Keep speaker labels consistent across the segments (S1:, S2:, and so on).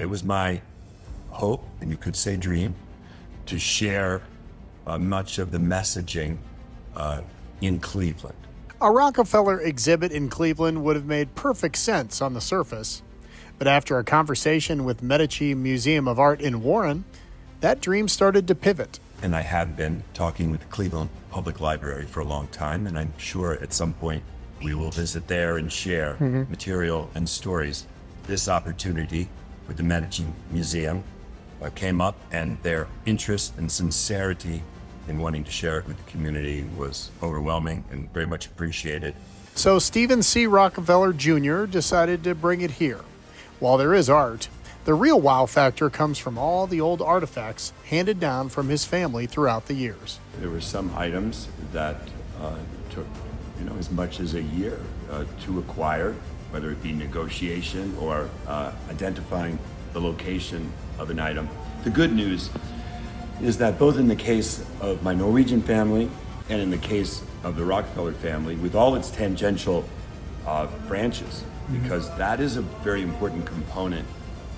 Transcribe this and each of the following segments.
S1: It was my hope, and you could say dream, to share much of the messaging in Cleveland.
S2: A Rockefeller exhibit in Cleveland would have made perfect sense on the surface. But after a conversation with Medici Museum of Art in Warren, that dream started to pivot.
S1: And I have been talking with the Cleveland Public Library for a long time, and I'm sure at some point we will visit there and share material and stories. This opportunity with the Medici Museum came up, and their interest and sincerity in wanting to share it with the community was overwhelming and very much appreciated.
S2: So Stephen C. Rockefeller Jr. decided to bring it here. While there is art, the real wow factor comes from all the old artifacts handed down from his family throughout the years.
S1: There were some items that took as much as a year to acquire, whether it be negotiation or identifying the location of an item. The good news is that both in the case of my Norwegian family and in the case of the Rockefeller family, with all its tangential branches, because that is a very important component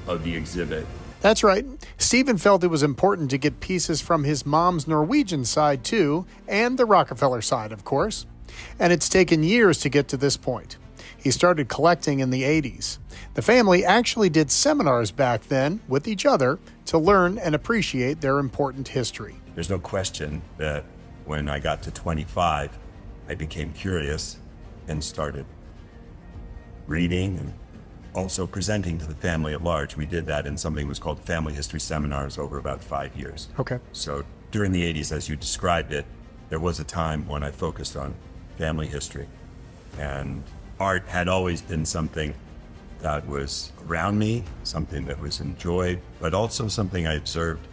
S1: of the exhibit.
S2: That's right. Stephen felt it was important to get pieces from his mom's Norwegian side too, and the Rockefeller side, of course. And it's taken years to get to this point. He started collecting in the 80s. The family actually did seminars back then with each other to learn and appreciate their important history.
S1: There's no question that when I got to 25, I became curious and started reading and also presenting to the family at large. We did that in something that was called Family History Seminars over about 5 years.
S2: Okay.
S1: So during the 80s, as you described it, there was a time when I focused on family history. And art had always been something that was around me, something that was enjoyed, but also something I observed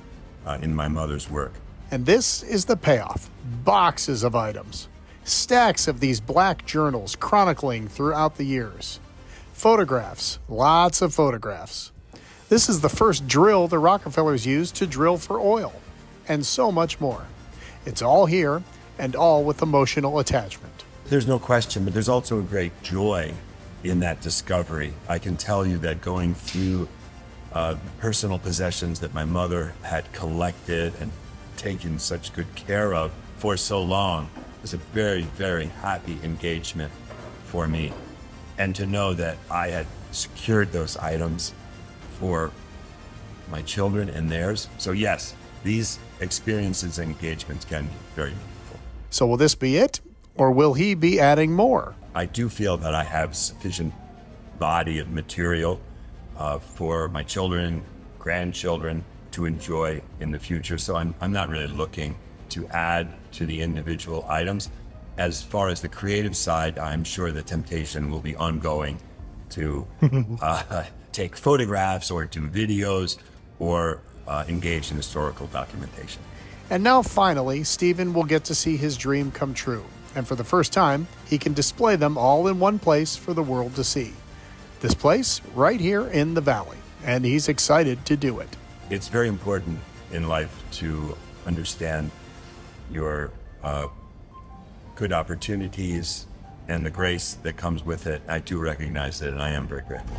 S1: in my mother's work.
S2: And this is the payoff. Boxes of items. Stacks of these black journals chronicling throughout the years. Photographs, lots of photographs. This is the first drill the Rockefellers used to drill for oil, and so much more. It's all here, and all with emotional attachment.
S1: There's no question, but there's also a great joy in that discovery. I can tell you that going through personal possessions that my mother had collected and taken such good care of for so long was a very, very happy engagement for me. And to know that I had secured those items for my children and theirs. So yes, these experiences and engagements can be very meaningful.
S2: So will this be it, or will he be adding more?
S1: I do feel that I have sufficient body of material for my children, grandchildren to enjoy in the future. So I'm not really looking to add to the individual items. As far as the creative side, I'm sure the temptation will be ongoing to take photographs or do videos or engage in historical documentation.
S2: And now finally, Stephen will get to see his dream come true. And for the first time, he can display them all in one place for the world to see. This place right here in the Valley. And he's excited to do it.
S1: It's very important in life to understand your good opportunities and the grace that comes with it. I do recognize it, and I am very grateful.